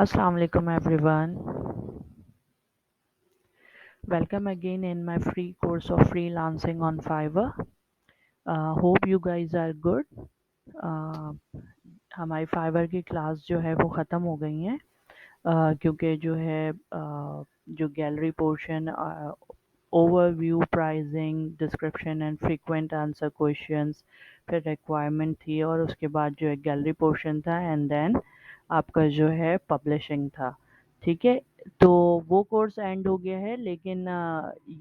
Assalamu alaikum everyone. Welcome again in my free course of freelancing on Fiverr. Hope you guys are good. Uh, हमारी fibre की class जो है वो ख़त्म हो गई हैं क्योंकि जो है जो gallery portion overview pricing description and frequent answer questions फिर रिक्वायरमेंट थी और उसके बाद जो है गैलरी पोर्शन था एंड देन आपका जो है पब्लिशिंग था। ठीक है, तो वो कोर्स एंड हो गया है, लेकिन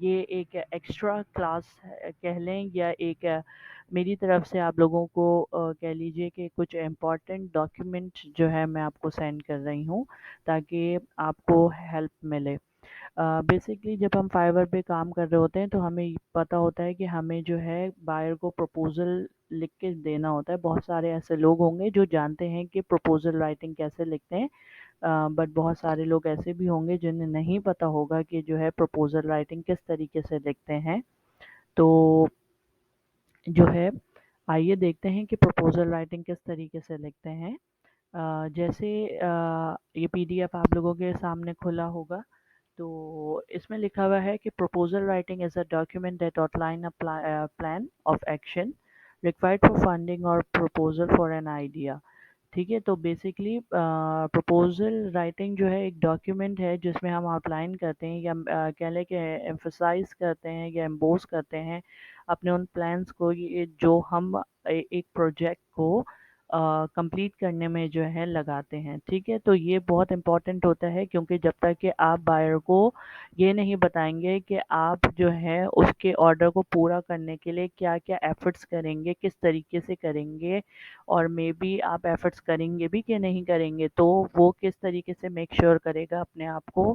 ये एक एक्स्ट्रा क्लास कह लें या एक मेरी तरफ से आप लोगों को कह लीजिए कि कुछ इम्पोर्टेंट डॉक्यूमेंट जो है मैं आपको सेंड कर रही हूँ ताकि आपको हेल्प मिले। बेसिकली जब हम फाइवर पे काम कर रहे होते हैं तो हमें पता होता है कि हमें जो है बायर को प्रपोज़ल लिख के देना होता है। बहुत सारे ऐसे लोग होंगे जो जानते हैं कि प्रपोज़ल राइटिंग कैसे लिखते हैं, बट बहुत सारे लोग ऐसे भी होंगे जिन्हें नहीं पता होगा कि जो है प्रपोज़ल राइटिंग किस तरीके से लिखते हैं। तो जो है आइए देखते हैं कि प्रपोज़ल राइटिंग किस तरीके से लिखते हैं। जैसे ये पीडीएफ आप लोगों के सामने खुला होगा, तो इसमें लिखा हुआ है कि proposal writing is a document that outline a plan of action required for funding और प्रपोजल फॉर एन आइडिया। ठीक है, तो बेसिकली प्रपोजल राइटिंग जो है एक डॉक्यूमेंट है जिसमें हम आउटलाइन करते हैं या कह लें कि एम्फसाइज करते हैं या एम्बोस करते हैं अपने उन प्लान्स को, ये जो हम एक प्रोजेक्ट को कंप्लीट करने में जो है लगाते हैं। ठीक है, तो ये बहुत इम्पोर्टेंट होता है क्योंकि जब तक कि आप बायर को ये नहीं बताएंगे कि आप जो है उसके ऑर्डर को पूरा करने के लिए क्या क्या एफर्ट्स करेंगे, किस तरीके से करेंगे, और मे बी आप एफर्ट्स करेंगे भी कि नहीं करेंगे, तो वो किस तरीके से मेक श्योर करेगा अपने आप को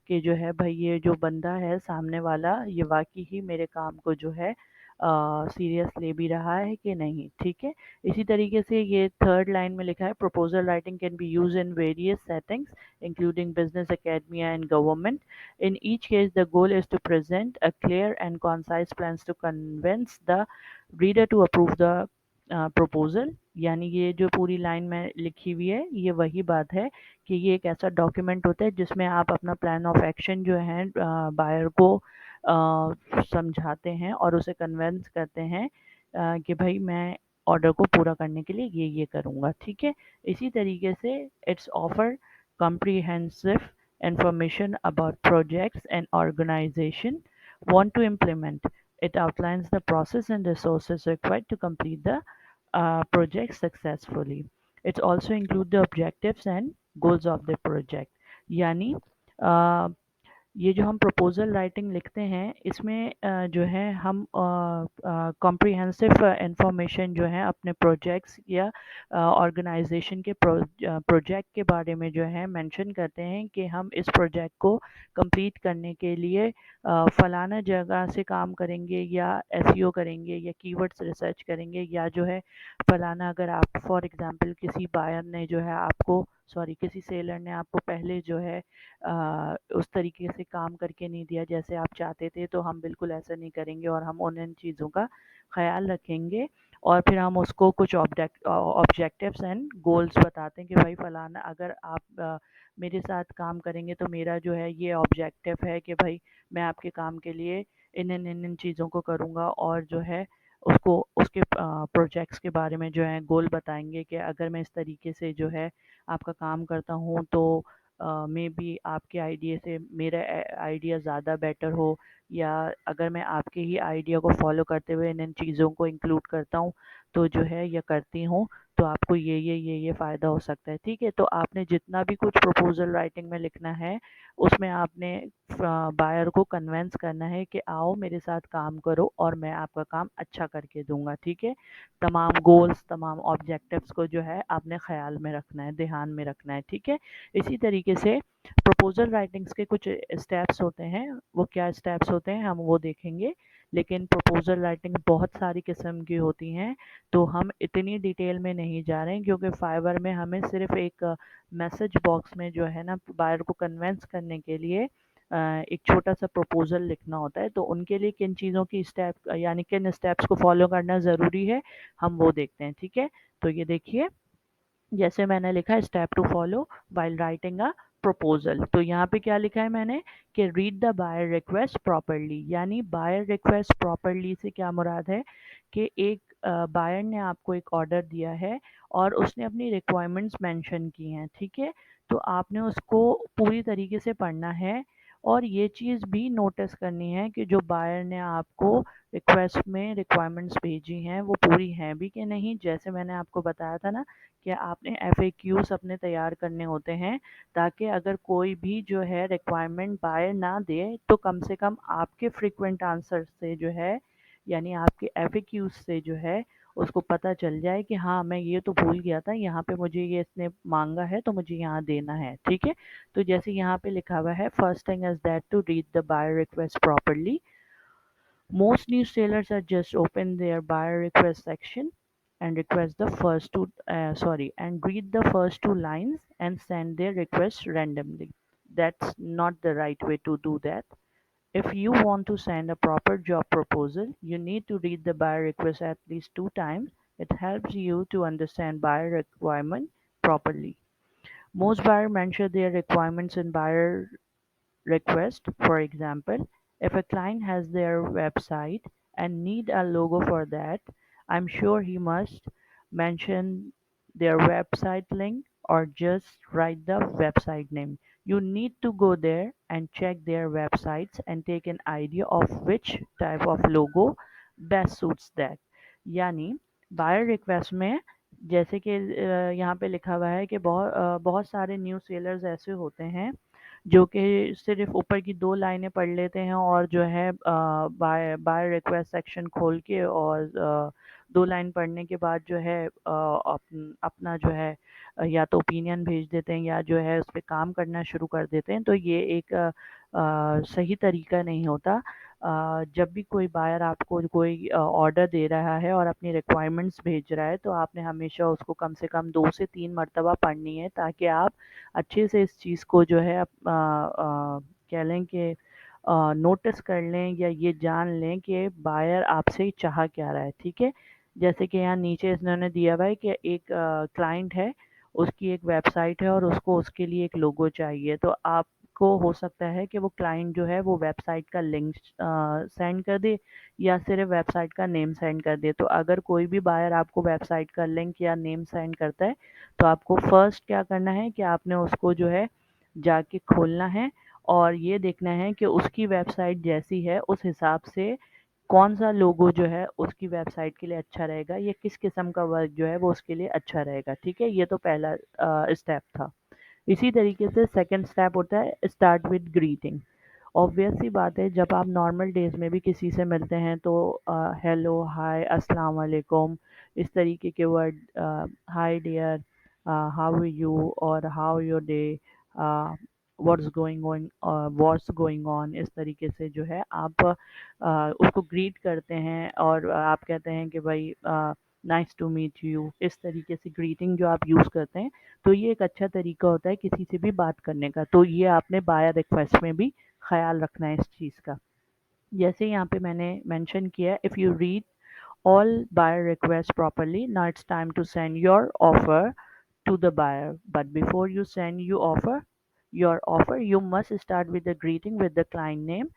कि जो है भाई ये जो बंदा है सामने वाला ये वाकई ही मेरे काम को जो है सीरियस ले भी रहा है कि नहीं। ठीक है, इसी तरीके से ये थर्ड लाइन में लिखा है proposal writing can be use in various settings including business academia and government. In each case the goal is to present a clear and concise plans to convince the reader to approve the proposal. यानी ये जो पूरी line में लिखी हुई है ये वही बात है कि ये एक ऐसा डॉक्यूमेंट होता है जिसमें आप अपना प्लान ऑफ एक्शन जो है बायर को समझाते हैं और उसे कन्विंस करते हैं कि भाई मैं ऑर्डर को पूरा करने के लिए ये करूँगा। ठीक है, इसी तरीके से it's offer comprehensive information about projects and organization want to implement. It outlines the process and resources required to complete the project successfully. It also include the objectives and goals of the project. यानी uh, ये जो हम proposal writing लिखते हैं इसमें जो है हम कॉम्प्रिहेंसिव इंफॉर्मेशन जो है अपने प्रोजेक्ट्स या ऑर्गेनाइजेशन के प्रोजेक्ट के बारे में जो है मेंशन करते हैं कि हम इस प्रोजेक्ट को कंप्लीट करने के लिए फलाना जगह से काम करेंगे या एसईओ करेंगे या कीवर्ड्स रिसर्च करेंगे, या जो है फलाना अगर आप फॉर एग्जांपल किसी बायर ने जो है आपको सॉरी किसी सेलर ने आपको पहले जो है उस तरीके से काम करके नहीं दिया जैसे आप चाहते थे, तो हम बिल्कुल ऐसा नहीं करेंगे और हम उन चीज़ों का ख्याल रखेंगे और फिर हम उसको कुछ ऑब्जेक्टिव्स एंड गोल्स बताते हैं कि भाई फलाना अगर आप मेरे साथ काम करेंगे तो मेरा जो है ये ऑब्जेक्टिव है कि भाई मैं आपके काम के लिए इन चीज़ों को करूँगा, और जो है उसको उसके प्रोजेक्ट्स के बारे में जो है गोल बताएंगे कि अगर मैं इस तरीके से जो है आपका काम करता हूँ तो मे बी आपके आइडिया से मेरा आइडिया ज़्यादा बेटर हो, या अगर मैं आपके ही आइडिया को फॉलो करते हुए इन चीज़ों को इंक्लूड करता हूँ तो जो है या करती हूँ तो आपको ये फ़ायदा हो सकता है। ठीक है, तो आपने जितना भी कुछ प्रपोजल राइटिंग में लिखना है उसमें आपने बायर को कन्विंस करना है कि आओ मेरे साथ काम करो और मैं आपका काम अच्छा करके दूंगा। ठीक है, तमाम गोल्स तमाम ऑब्जेक्टिव्स को जो है आपने ख्याल में रखना है, ध्यान में रखना है। ठीक है, इसी तरीके से प्रपोजल राइटिंग्स के कुछ स्टेप्स होते हैं, वो क्या स्टेप्स होते हैं हम वो देखेंगे, लेकिन प्रपोजल राइटिंग बहुत सारी किस्म की होती हैं तो हम इतनी डिटेल में नहीं जा रहे हैं क्योंकि फाइवर में हमें सिर्फ एक मैसेज बॉक्स में जो है ना बायर को कन्विंस करने के लिए एक छोटा सा प्रपोजल लिखना होता है, तो उनके लिए किन चीज़ों की स्टेप यानी किन स्टेप्स को फॉलो करना ज़रूरी है हम वो देखते हैं। ठीक है, तो ये देखिए जैसे मैंने लिखा है step to follow while writing a proposal, तो यहाँ पे क्या लिखा है मैंने कि read the buyer request properly, यानी बायर रिक्वेस्ट प्रॉपरली से क्या मुराद है कि एक बायर ने आपको एक ऑर्डर दिया है और उसने अपनी रिक्वायरमेंट्स मेंशन की हैं, ठीक है, तो आपने उसको पूरी तरीके से पढ़ना है और ये चीज़ भी नोटिस करनी है कि जो बायर ने आपको रिक्वेस्ट में रिक्वायरमेंट्स भेजी हैं वो पूरी हैं भी कि नहीं। जैसे मैंने आपको बताया था ना कि आपने एफएक्यूज अपने तैयार करने होते हैं ताकि अगर कोई भी जो है रिक्वायरमेंट बायर ना दे तो कम से कम आपके फ्रीक्वेंट आंसर से जो है, यानी आपके एफएक्यूज से जो है उसको पता चल जाए कि हाँ मैं ये तो भूल गया था, यहाँ पे मुझे ये इसने मांगा है तो मुझे यहाँ देना है, ठीक है। तो जैसे यहाँ पे लिखा हुआ है first thing is that to read the buyer request properly. Most new sailors are just open their buyer request section and request the first two and read the first two lines and send their request randomly. That's not the right way to do that. If you want to send a proper job proposal, you need to read the buyer request at least two times. It helps you to understand buyer requirement properly. Most buyers mention their requirements in buyer request. For example, if a client has their website and need a logo for that, I'm sure he must mention their website link or just write the website name. You need to go there and check their websites and take an idea of which type of logo best suits that. यानी buyer request में जैसे कि यहाँ पे लिखा हुआ है कि बहुत सारे न्यू सेलर्स ऐसे होते हैं जो कि सिर्फ ऊपर की दो लाइनें पढ़ लेते हैं और जो है बाय रिक्वेस्ट सेक्शन खोल के और दो लाइन पढ़ने के बाद जो है अपना जो है या तो ओपिनियन भेज देते हैं या जो है उस पर काम करना शुरू कर देते हैं, तो ये एक सही तरीका नहीं होता। जब भी कोई बायर आपको कोई ऑर्डर दे रहा है और अपनी रिक्वायरमेंट्स भेज रहा है तो आपने हमेशा उसको कम से कम 2 से 3 मर्तबा पढ़नी है ताकि आप अच्छे से इस चीज़ को जो है कह लें कि नोटिस कर लें या ये जान लें कि बायर आपसे चाह क्या रहा है, ठीक है। जैसे कि यहाँ नीचे इन्होंने दिया हुआ है कि एक क्लाइंट है, उसकी एक वेबसाइट है और उसको उसके लिए एक लोगो चाहिए, तो आपको हो सकता है कि वो क्लाइंट जो है वो वेबसाइट का लिंक सेंड कर दे या सिर्फ वेबसाइट का नेम सेंड कर दे। तो अगर कोई भी बायर आपको वेबसाइट का लिंक या नेम सेंड करता है तो आपको फर्स्ट क्या करना है कि आपने उसको जो है जाके खोलना है और ये देखना है कि उसकी वेबसाइट जैसी है उस हिसाब से कौन सा लोगो जो है उसकी वेबसाइट के लिए अच्छा रहेगा या किस किस्म का वर्क जो है वो उसके लिए अच्छा रहेगा, ठीक है। ये तो पहला स्टेप था। इसी तरीके से सेकंड स्टेप होता है स्टार्ट विद ग्रीटिंग। ऑब्वियस सी बात है जब आप नॉर्मल डेज में भी किसी से मिलते हैं तो हेलो हाय अस्सलाम वालेकुम इस तरीके के word, hi dear, how are you और how your day, what's going on, इस तरीके से जो है आप उसको ग्रीट करते हैं और आप कहते हैं कि भाई नाइस टू मीट यू, इस तरीके से ग्रीटिंग जो आप यूज़ करते हैं तो ये एक अच्छा तरीका होता है किसी से भी बात करने का। तो ये आपने बायर रिक्वेस्ट में भी ख्याल रखना है इस चीज़ का। जैसे यहाँ पे मैंने मेंशन किया, if you read all buyer requests properly, now it's time to send your offer to the buyer. But before you send your offer, you must start with the greeting with the client name.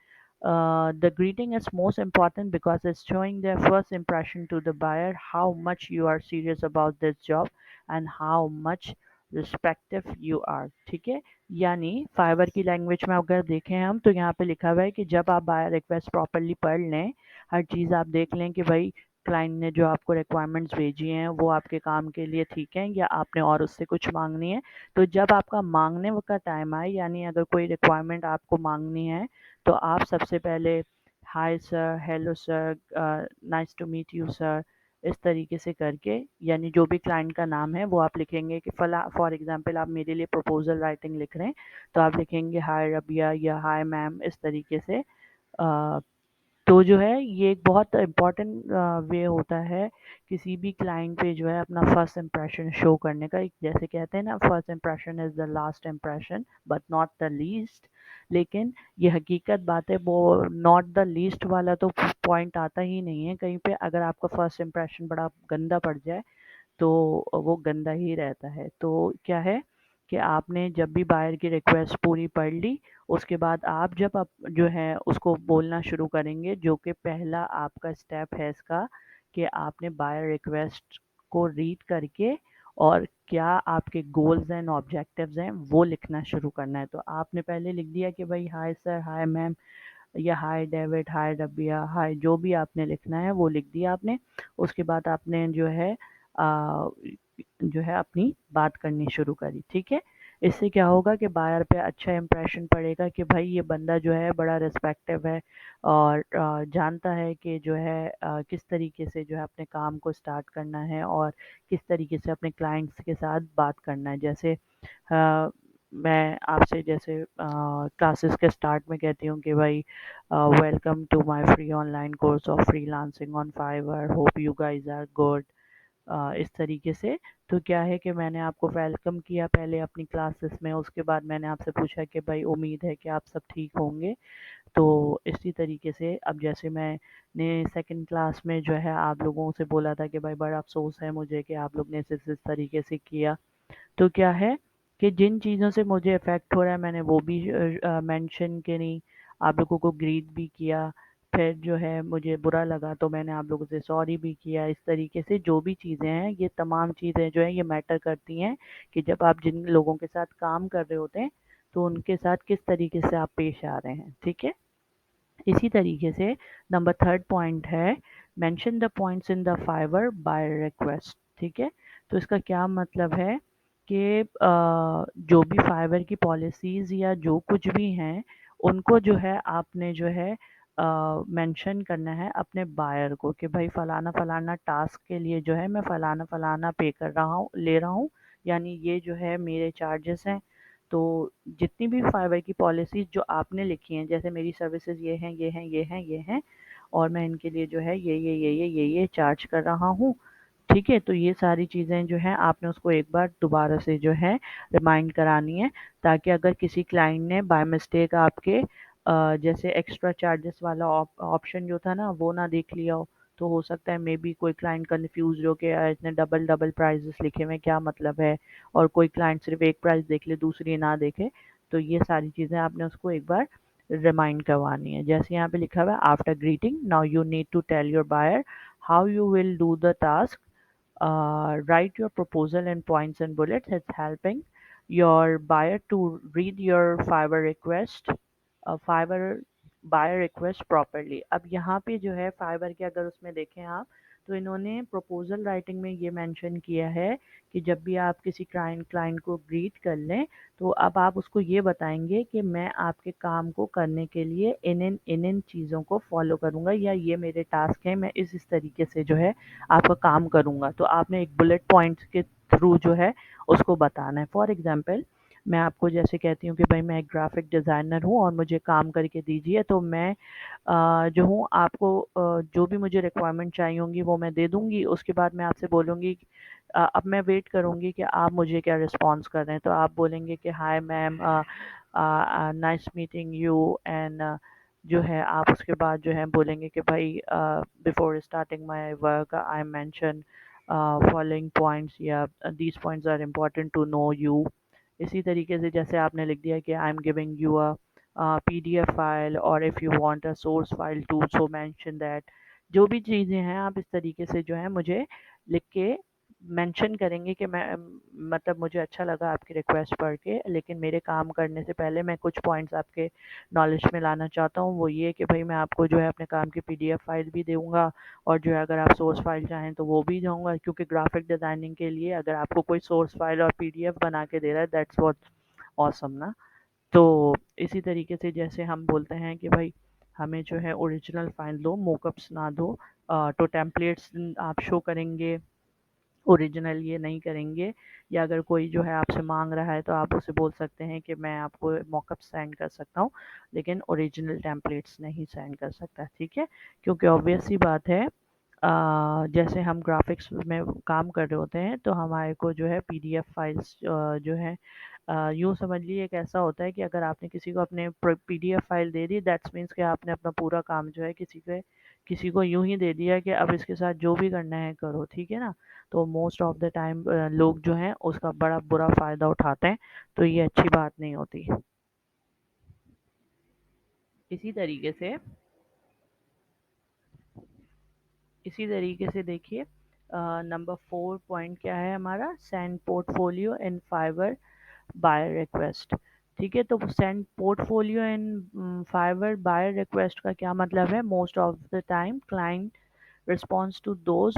The greeting is most important because it's showing their first impression to the buyer how much you are serious about this job and how much respective you are, ठीक है। यानी fibre की language में अगर देखें हम तो यहाँ पे लिखा हुआ है कि जब आप बायर रिक्वेस्ट प्रॉपरली पढ़ लें, हर चीज़ आप देख लें कि भाई क्लाइंट ने जो आपको रिक्वायरमेंट्स भेजी हैं वो आपके काम के लिए ठीक हैं या आपने और उससे कुछ मांगनी है, तो जब आपका मांगने का टाइम आए यानी अगर कोई रिक्वायरमेंट आपको मांगनी है तो आप सबसे पहले hi sir, hello sir, nice to meet you sir, इस तरीके से करके, यानी जो भी क्लाइंट का नाम है वो आप लिखेंगे कि फला फॉर एग्जांपल आप मेरे लिए प्रपोजल राइटिंग लिख रहे हैं तो आप लिखेंगे हाय रबिया या हाय मैम, इस तरीके से। तो जो है ये एक बहुत इम्पोर्टेंट वे होता है किसी भी क्लाइंट पे जो है अपना फर्स्ट इम्प्रेशन शो करने का। जैसे कहते हैं ना first impression is the last impression but not the least, लेकिन ये हकीकत बात है, वो नॉट द लीस्ट वाला तो पॉइंट आता ही नहीं है कहीं पे। अगर आपका फर्स्ट इम्प्रेशन बड़ा गंदा पड़ जाए तो वो गंदा ही रहता है। तो क्या है कि आपने जब भी बायर की रिक्वेस्ट पूरी पढ़ ली, उसके बाद आप जब आप जो है उसको बोलना शुरू करेंगे, जो कि पहला आपका स्टेप है इसका, कि आपने बायर रिक्वेस्ट को रीड करके और क्या आपके गोल्स एंड ऑब्जेक्टिव्स हैं वो लिखना शुरू करना है। तो आपने पहले लिख दिया कि भाई हाय सर, हाय मैम, या हाय डेविड, हाय रबिया, हाय, जो भी आपने लिखना है वो लिख दिया आपने। उसके बाद आपने जो है अपनी बात करनी शुरू करी, ठीक है। इससे क्या होगा कि बायर पे अच्छा इंप्रेशन पड़ेगा कि भाई ये बंदा जो है बड़ा रिस्पेक्टिव है और जानता है कि जो है किस तरीके से जो है अपने काम को स्टार्ट करना है और किस तरीके से अपने क्लाइंट्स के साथ बात करना है। जैसे मैं आपसे जैसे क्लासेस के स्टार्ट में कहती हूँ कि भाई welcome to my free online course of freelancing on Fiverr, hope you guys are good. इस तरीके से। तो क्या है कि मैंने आपको वेलकम किया पहले अपनी क्लासेस में, उसके बाद मैंने आपसे पूछा कि भाई उम्मीद है कि आप सब ठीक होंगे। तो इसी तरीके से अब जैसे मैंने सेकंड क्लास में जो है आप लोगों से बोला था कि भाई बड़ा अफ़सोस है मुझे कि आप लोग ने इस तरीके से किया। तो क्या है कि जिन चीज़ों से मुझे इफ़ेक्ट हो रहा है मैंने वो भी मेंशन करी, आप लोगों को ग्रीट भी किया। फिर जो है मुझे बुरा लगा तो मैंने आप लोगों से सॉरी भी किया। इस तरीके से जो भी चीज़ें हैं, ये तमाम चीज़ें जो हैं ये मैटर करती हैं कि जब आप जिन लोगों के साथ काम कर रहे होते हैं, तो उनके साथ किस तरीके से आप पेश आ रहे हैं, ठीक है? इसी तरीके से नंबर थर्ड पॉइंट है, mention the points in the Fiverr by request, ठीक है। तो इसका क्या मतलब है कि जो भी फाइवर की पॉलिसीज़ या जो कुछ भी हैं, उनको जो है आपने जो है मेंशन करना है अपने बायर को कि भाई फलाना फलाना टास्क के लिए जो है मैं फलाना फलाना पे कर रहा हूँ, ले रहा हूँ, यानी ये जो है मेरे चार्जेस हैं। तो जितनी भी फाइवर की पॉलिसीज़ जो आपने लिखी हैं, जैसे मेरी सर्विसेज ये हैं, ये हैं, ये हैं, ये हैं, और मैं इनके लिए जो है ये चार्ज कर रहा हूँ, ठीक है। तो ये सारी चीज़ें जो हैं आपने उसको एक बार दोबारा से जो है रिमाइंड करानी है, ताकि अगर किसी क्लाइंट ने बाय मिस्टेक आपके जैसे एक्स्ट्रा चार्जेस वाला ऑप्शन जो था ना वो ना देख लिया हो, तो हो सकता है मे बी कोई क्लाइंट कंफ्यूज हो के इसने डबल डबल प्राइजेस लिखे हुए, क्या मतलब है, और कोई क्लाइंट सिर्फ एक प्राइस देख ले दूसरी ना देखे। तो ये सारी चीज़ें आपने उसको एक बार रिमाइंड करवानी है। जैसे यहाँ पे लिखा हुआ है, after greeting now you need to tell your buyer how you will do the task. Write your proposal in points and bullets. It's helping your buyer to read your Fiverr request, Fiverr buyer request properly. अब यहाँ पे जो है Fiverr के अगर उसमें देखें आप, तो इन्होंने प्रपोजल राइटिंग में ये मेंशन किया है कि जब भी आप किसी क्लाइंट को ग्रीट कर लें, तो अब आप उसको ये बताएंगे कि मैं आपके काम को करने के लिए इन चीज़ों को फॉलो करूँगा, या ये मेरे टास्क हैं, मैं इस तरीके से जो है आपका काम करूँगा। तो आपने एक बुलेट पॉइंट्स के थ्रू जो है उसको बताना है। फॉर एग्जांपल, मैं आपको जैसे कहती हूँ कि भाई मैं एक ग्राफिक डिज़ाइनर हूँ और मुझे काम करके दीजिए, तो मैं जो हूँ आपको जो भी मुझे रिक्वायरमेंट चाहिए होंगी वो मैं दे दूँगी। उसके बाद मैं आपसे बोलूँगी, अब मैं वेट करूँगी कि आप मुझे क्या रिस्पॉन्स कर रहे हैं। तो आप बोलेंगे कि hi ma'am, nice meeting you, and जो है आप उसके बाद जो है बोलेंगे कि भाई before starting my work I mention following points, या these points are important to know you. इसी तरीके से जैसे आपने लिख दिया कि I am giving you a PDF file, और if you want a source file too so mention that. जो भी चीज़ें हैं आप इस तरीके से जो है मुझे लिख के मेंशन करेंगे कि मैं मतलब मुझे अच्छा लगा आपकी रिक्वेस्ट पढ़ के, लेकिन मेरे काम करने से पहले मैं कुछ पॉइंट्स आपके नॉलेज में लाना चाहता हूँ। वो ये कि भाई मैं आपको जो है अपने काम की पीडीएफ फाइल भी दूँगा, और जो है अगर आप सोर्स फाइल चाहें तो वो भी दूँगा, क्योंकि ग्राफिक डिज़ाइनिंग के लिए अगर आपको कोई सोर्स फाइल और पीडीएफ बना के दे रहा है, दैट्स व्हाट ऑसम ना। तो इसी तरीके से जैसे हम बोलते हैं कि भाई हमें जो है ओरिजिनल फाइल दो, मोकअप्स ना दो। तो टेम्पलेट्स आप शो करेंगे, ओरिजिनल ये नहीं करेंगे। या अगर कोई जो है आपसे मांग रहा है तो आप उसे बोल सकते हैं कि मैं आपको मॉकअप सेंड कर सकता हूँ, लेकिन ओरिजिनल टेम्पलेट्स नहीं सेंड कर सकता, ठीक है। क्योंकि ऑब्वियस सी बात है, जैसे हम ग्राफिक्स में काम कर रहे होते हैं तो हमारे को जो है पीडीएफ फाइल्स जो है यूँ समझ लीजिए एक ऐसा होता है कि अगर आपने किसी को अपने PDF file they the, that's means कि आपने अपना पूरा काम जो है किसी को यूं ही दे दिया कि अब इसके साथ जो भी करना है करो, ठीक है ना। तो मोस्ट ऑफ द टाइम लोग जो हैं उसका बड़ा बुरा फ़ायदा उठाते हैं, तो ये अच्छी बात नहीं होती। इसी तरीके से इसी तरीके से देखिए, नंबर 4 पॉइंट क्या है हमारा, send portfolio in Fiverr by request. ठीक है, तो send portfolio in Fiverr by request का क्या मतलब है, most of the time client responds to those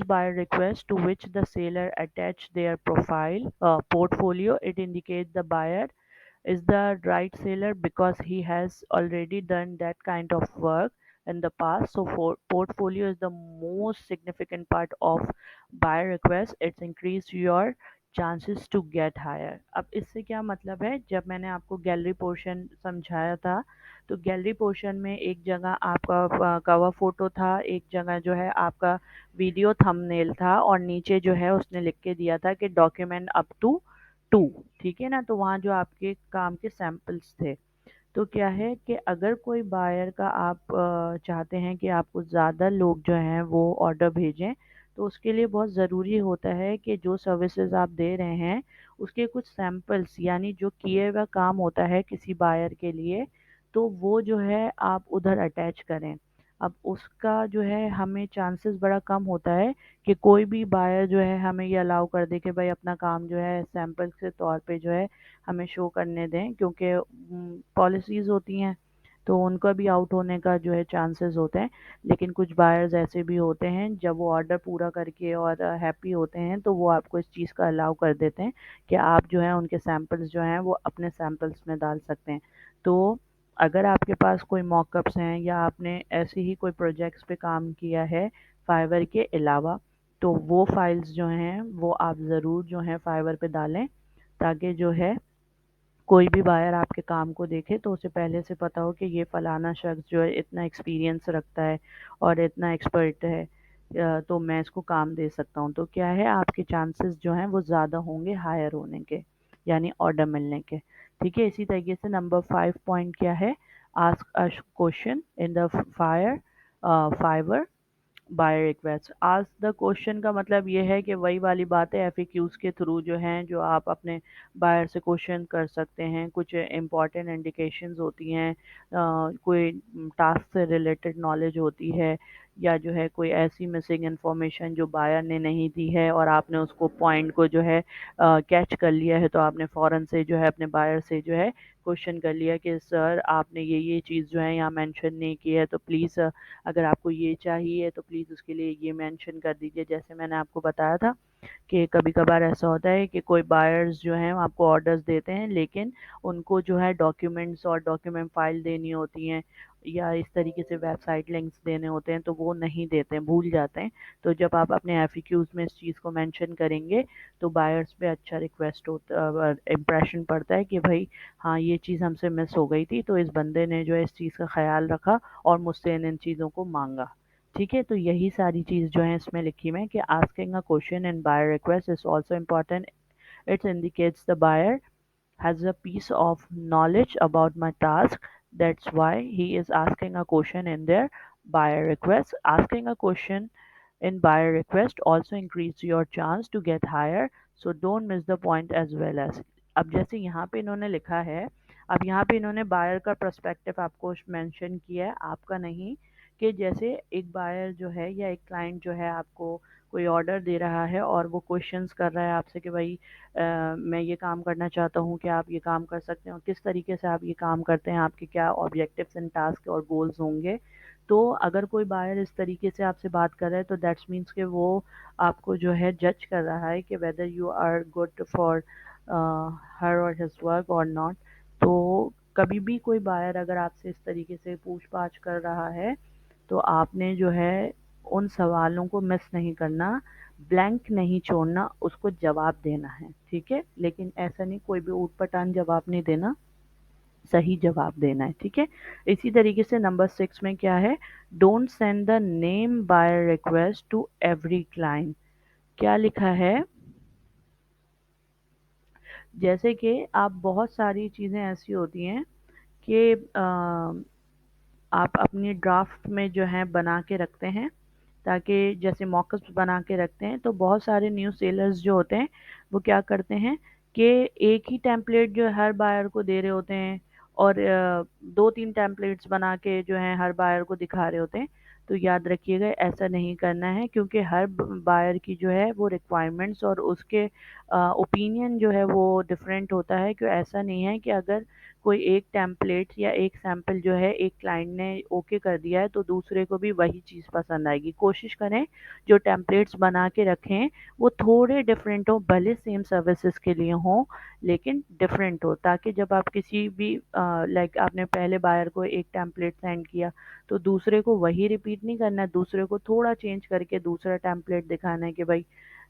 buyer requests to which the seller attach their profile portfolio. It indicates the buyer is the right seller because he has already done that kind of work in the past. So for portfolio is the most significant part of buyer request. It's increase your chances to get higher. अब इससे क्या मतलब है, जब मैंने आपको gallery portion समझाया था, तो गैलरी पोर्शन में एक जगह आपका कवर फोटो था, एक जगह जो है आपका वीडियो थंबनेल था, और नीचे जो है उसने लिख के दिया था कि डॉक्यूमेंट अप टू 2, ठीक है ना। तो वहाँ जो आपके काम के सैंपल्स थे। तो क्या है कि अगर कोई बायर का आप चाहते हैं कि आपको ज़्यादा लोग जो हैं वो ऑर्डर भेजें, तो उसके लिए बहुत ज़रूरी होता है कि जो सर्विसेज आप दे रहे हैं उसके कुछ सैंपल्स, यानी जो किए हुआ काम होता है किसी बायर के लिए, तो वो जो है आप उधर अटैच करें। अब उसका जो है हमें चांसेस बड़ा कम होता है कि कोई भी बायर जो है हमें ये अलाउ कर दे कि भाई अपना काम जो है सैंपल के तौर पे जो है हमें शो करने दें, क्योंकि पॉलिसीज़ होती हैं, तो उनका भी आउट होने का जो है चांसेस होते हैं। लेकिन कुछ बायर्स ऐसे भी होते हैं, जब वो ऑर्डर पूरा करके और हैप्पी होते हैं तो वो आपको इस चीज़ का अलाउ कर देते हैं कि आप जो है उनके सैंपल्स जो हैं वो अपने सैंपल्स में डाल सकते हैं। तो अगर आपके पास कोई मॉकअप्स हैं या आपने ऐसे ही कोई प्रोजेक्ट्स पे काम किया है फाइवर के अलावा, तो वो फाइल्स जो हैं वो आप ज़रूर जो है फाइवर पे डालें, ताकि जो है कोई भी बायर आपके काम को देखे तो उसे पहले से पता हो कि ये फलाना शख्स जो है इतना एक्सपीरियंस रखता है और इतना एक्सपर्ट है, तो मैं इसको काम दे सकता हूँ। तो क्या है, आपके चांसेस जो हैं वो ज़्यादा होंगे हायर होने के, यानी ऑर्डर मिलने के। ठीक है, इसी तरीके से नंबर 5 पॉइंट क्या है, ask a question in the Fiverr by request. Ask the question का मतलब ये है कि वही वाली बात है, एफएक्यूज के थ्रू जो हैं जो आप अपने बायर से क्वेश्चन कर सकते हैं। कुछ इंपॉर्टेंट इंडिकेशंस होती हैं, कोई टास्क से रिलेटेड नॉलेज होती है, या जो है कोई ऐसी मिसिंग इन्फॉर्मेशन जो बायर ने नहीं दी है और आपने उसको पॉइंट को जो है कैच कर लिया है, तो आपने फ़ौरन से जो है अपने बायर से जो है क्वेश्चन कर लिया कि सर आपने ये चीज़ जो है यहाँ मेंशन नहीं की है, तो प्लीज़ अगर आपको ये चाहिए तो प्लीज़ उसके लिए ये मेंशन कर दीजिए। जैसे मैंने आपको बताया था कि कभी-कभार ऐसा होता है कि कोई बायर्स जो हैं आपको ऑर्डर्स देते हैं, लेकिन उनको जो है डॉक्यूमेंट्स और डॉक्यूमेंट फ़ाइल देनी होती हैं, या इस तरीके से वेबसाइट लिंक्स देने होते हैं, तो वो नहीं देते हैं, भूल जाते हैं। तो जब आप अपने एफएक्यूज़ में इस चीज़ को मेंशन करेंगे तो बायर्स पे अच्छा रिक्वेस्ट होता इम्प्रेशन पड़ता है कि भाई हाँ, ये चीज़ हमसे मिस हो गई थी, तो इस बंदे ने जो है इस चीज़ का ख़्याल रखा और मुझसे इन चीज़ों को माँगा। ठीक है, तो यही सारी चीज़ जो है इसमें लिखी हुई है कि asking a question in buyer request is also important. It indicates the buyer has a piece of knowledge about my task. That's why he is asking a question in their buyer request. Asking a question in buyer request also increase your chance to get higher. So don't miss the point as well as. अब जैसे यहाँ पे इन्होंने लिखा है, अब यहाँ पे इन्होंने बायर का पर्सपेक्टिव आपको मेंशन किया है, आपका नहीं। कि जैसे एक बायर जो है या एक क्लाइंट जो है आपको कोई ऑर्डर दे रहा है और वो क्वेश्चंस कर रहा है आपसे कि भाई मैं ये काम करना चाहता हूँ, क्या आप ये काम कर सकते हो, किस तरीके से आप ये काम करते हैं, आपके क्या ऑब्जेक्टिव्स एंड टास्क और गोल्स होंगे। तो अगर कोई बायर इस तरीके से आपसे बात कर रहा है तो दैट्स मीन्स कि वो आपको जो है जज कर रहा है कि whether you are good for her और हिज वर्क और नॉट। तो कभी भी कोई बायर अगर आपसे इस तरीके से पूछ पाछ कर रहा है तो आपने जो है उन सवालों को मिस नहीं करना, ब्लैंक नहीं छोड़ना, उसको जवाब देना है, ठीक है। लेकिन ऐसा नहीं कोई भी ऊट-पटांग जवाब नहीं देना, सही जवाब देना है, ठीक है। इसी तरीके से नंबर 6 में क्या है, don't send the name by request to every client. क्या लिखा है, जैसे कि आप बहुत सारी चीज़ें ऐसी होती हैं कि आप अपनी ड्राफ्ट में जो है बना के रखते हैं, ताकि जैसे मॉकअप्स बना के रखते हैं, तो बहुत सारे न्यू सेलर्स जो होते हैं वो क्या करते हैं कि एक ही टेम्पलेट जो है हर बायर को दे रहे होते हैं, और 2-3 टेम्पलेट्स बना के जो है हर बायर को दिखा रहे होते हैं। तो याद रखिएगा ऐसा नहीं करना है, क्योंकि हर बायर की जो है वो रिक्वायरमेंट्स और उसके ओपिनियन जो है वो डिफरेंट होता है। क्यों ऐसा नहीं है कि अगर कोई एक टेम्पलेट या एक सैंपल जो है एक क्लाइंट ने ओके कर दिया है तो दूसरे को भी वही चीज़ पसंद आएगी। कोशिश करें जो टेम्पलेट्स बना के रखें वो थोड़े डिफरेंट हो, भले सेम सर्विसेज के लिए हों लेकिन डिफरेंट हो, ताकि जब आप किसी भी लाइक आपने पहले बायर को एक टेम्पलेट सेंड किया तो दूसरे को वही रिपीट नहीं करना है, दूसरे को थोड़ा चेंज करके दूसरा टेम्पलेट दिखाना है कि भाई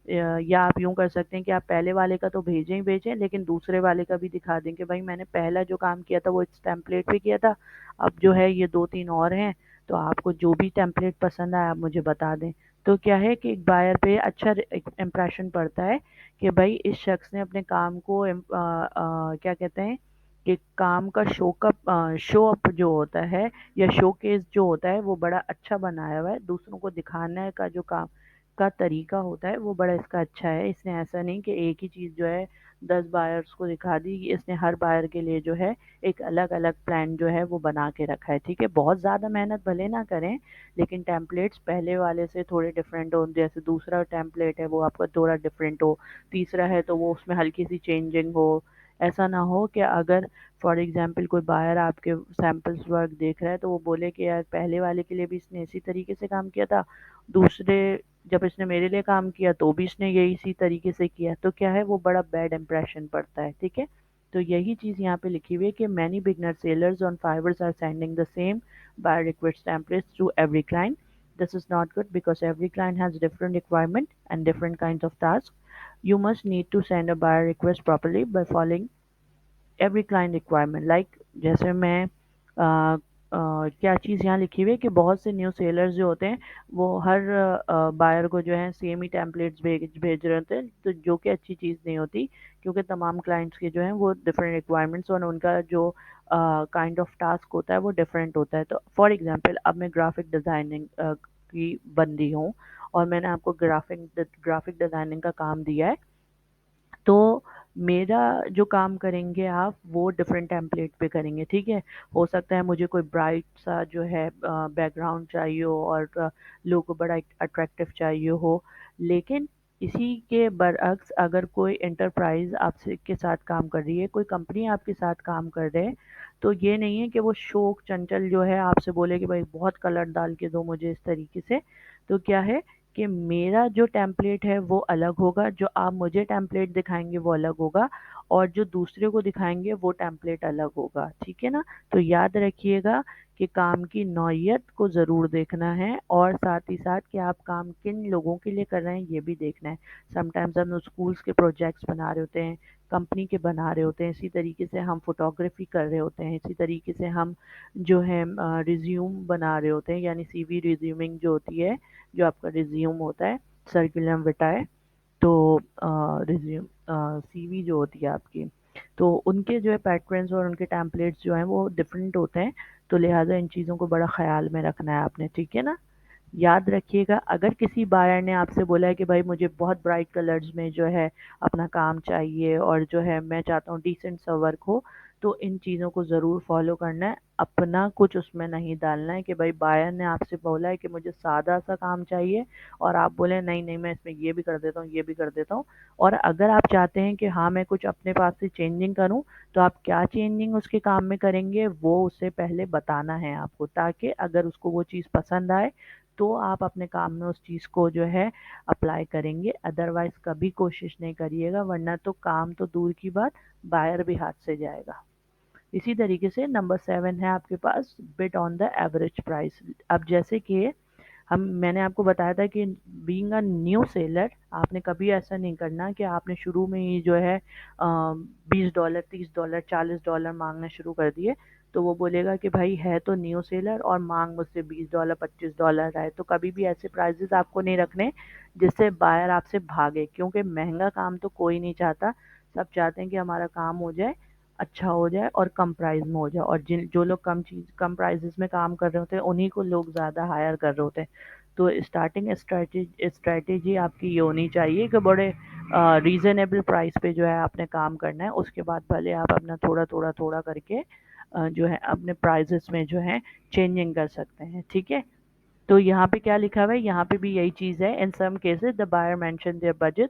या आप यूँ कर सकते हैं कि आप पहले वाले का तो भेजें ही भेजें, लेकिन दूसरे वाले का भी दिखा दें कि भाई मैंने पहला जो काम किया था वो इस टेम्पलेट पे किया था, अब जो है ये 2-3 और हैं, तो आपको जो भी टेम्पलेट पसंद आया आप मुझे बता दें। तो क्या है कि एक बायर पे अच्छा इम्प्रेशन पड़ता है कि भाई इस शख्स ने अपने काम को क्या कहते हैं कि काम का शो अप जो होता है या शोकेस जो होता है वो बड़ा अच्छा बनाया हुआ है, दूसरों को दिखाने का जो काम का तरीका होता है वो बड़ा इसका अच्छा है। इसने ऐसा नहीं कि एक ही चीज़ जो है 10 बायर्स को दिखा दी, इसने हर बायर के लिए जो है एक अलग-अलग प्लान जो है वो बना के रखा है, ठीक है? बहुत ज़्यादा मेहनत भले ना करें, लेकिन टेम्पलेट्स पहले वाले से थोड़े डिफरेंट हो, जैसे दूसरा टेम्पलेट है वो आपका थोड़ा डिफरेंट हो, तीसरा है तो वो उसमें हल्की-सी चेंजिंग हो। ऐसा ना हो कि अगर फॉर एग्ज़ाम्पल कोई बायर आपके सैंपल्स वर्क देख रहा है तो वो बोले कि यार पहले वाले के लिए भी इसने इसी तरीके से काम किया था, दूसरे जब इसने मेरे लिए काम किया तो भी इसने यही इसी तरीके से किया, तो क्या है वो बड़ा बैड इंप्रेशन पड़ता है, ठीक है? तो यही चीज़ यहाँ पे लिखी हुई है कि many beginner sellers on Fiverrs are sending the same buy request templates to every client. This is not good because every client has different requirement and different kinds of tasks. You must need to send a buyer request properly by following every client requirement, like जैसे मैं क्या चीज़ यहाँ लिखी हुई है कि बहुत से न्यू सेलर्स जो होते हैं वो हर बायर को जो है सेम ही टेम्पलेट्स भेज रहे होते हैं, तो जो कि अच्छी चीज़ नहीं होती, क्योंकि तमाम क्लाइंट्स के जो हैं वो डिफरेंट रिक्वायरमेंट्स और उनका जो काइंड ऑफ टास्क होता है वो डिफरेंट होता है। तो फॉर एग्जांपल अब मैं ग्राफिक डिज़ाइनिंग की बंदी हूँ और मैंने आपको ग्राफिक डिज़ाइनिंग का काम दिया है, तो मेरा जो काम करेंगे आप वो डिफरेंट टेम्पलेट पे करेंगे, ठीक है? हो सकता है मुझे कोई ब्राइट सा जो है बैकग्राउंड चाहिए हो और लोगो बड़ा अट्रैक्टिव चाहिए हो, लेकिन इसी के बरअक्स अगर कोई एंटरप्राइज़ आपसे के साथ काम कर रही है, कोई कंपनी आपके साथ काम कर रहे हैं, तो ये नहीं है कि वो शौक चंचल जो है आपसे बोले कि भाई बहुत कलर डाल के दो मुझे इस तरीके से। तो क्या है कि मेरा जो टेम्पलेट है वो अलग होगा, जो आप मुझे टेम्पलेट दिखाएँगे वो अलग होगा और जो दूसरे को दिखाएँगे वो टेम्पलेट अलग होगा, ठीक है ना? तो याद रखिएगा कि काम की नौइयत को ज़रूर देखना है और साथ ही साथ कि आप काम किन लोगों के लिए कर रहे हैं ये भी देखना है। समटाइम्स हम स्कूल्स के प्रोजेक्ट्स बना रहे होते हैं, कंपनी के बना रहे होते हैं, इसी तरीके से हम फ़ोटोग्राफ़ी कर रहे होते हैं, इसी तरीके से हम जो है रिज़्यूम बना रहे होते हैं, यानी सीवी रिज़्यूमिंग जो होती है, जो आपका रिज्यूम होता है सर्कुलम विटाए, तो रिज्यूम सीवी जो होती है आपकी, तो उनके जो है पैटर्न्स और उनके टेम्पलेट्स जो हैं वो डिफरेंट होते हैं, तो लिहाजा इन चीज़ों को बड़ा ख्याल में रखना है आपने, ठीक है ना? याद रखिएगा अगर किसी बायर ने आपसे बोला है कि भाई मुझे बहुत ब्राइट कलर्स में जो है अपना काम चाहिए और जो है मैं चाहता हूँ डिसेंट सा वर्क हो, तो इन चीज़ों को ज़रूर फॉलो करना है, अपना कुछ उसमें नहीं डालना है कि भाई बायर ने आपसे बोला है कि मुझे सादा सा काम चाहिए और आप बोले नहीं नहीं मैं इसमें ये भी कर देता हूँ ये भी कर देता हूँ। और अगर आप चाहते हैं कि हाँ मैं कुछ अपने पास से चेंजिंग करूँ, तो आप क्या चेंजिंग उसके काम में करेंगे वो उससे पहले बताना है आपको, ताकि अगर उसको वो चीज़ पसंद आए तो आप अपने काम में उस चीज़ को जो है अप्लाई करेंगे, अदरवाइज़ कभी कोशिश नहीं करिएगा, वरना तो काम तो दूर की बात बायर भी हाथ से जाएगा। इसी तरीके से नंबर 7 है आपके पास bid on the average price. अब जैसे कि हम मैंने आपको बताया था कि बीइंग अ न्यू सेलर आपने कभी ऐसा नहीं करना कि आपने शुरू में ही जो है $20 $30 $40 मांगना शुरू कर दिए, तो वो बोलेगा कि भाई है तो न्यू सेलर और मांग मुझसे $20 $25 है, तो कभी भी ऐसे प्राइजेस आपको नहीं रखने जिससे बायर आपसे भागे, क्योंकि महंगा काम तो कोई नहीं चाहता, सब चाहते हैं कि हमारा काम हो जाए अच्छा हो जाए और कम प्राइस में हो जाए, और जिन जो लोग कम प्राइसेस में काम कर रहे होते हैं उन्हीं को लोग ज़्यादा हायर कर रहे होते हैं। तो स्टार्टिंग स्ट्रैटेजी आपकी ये होनी चाहिए कि बड़े रीज़नेबल प्राइस पे जो है आपने काम करना है। उसके बाद भले आप अपना थोड़ा करके जो है अपने प्राइसेस में जो है चेंजिंग कर सकते हैं, ठीक है। तो यहाँ पे क्या लिखा हुआ है, यहाँ पे भी यही चीज़ है। In some cases the buyer mention their budget,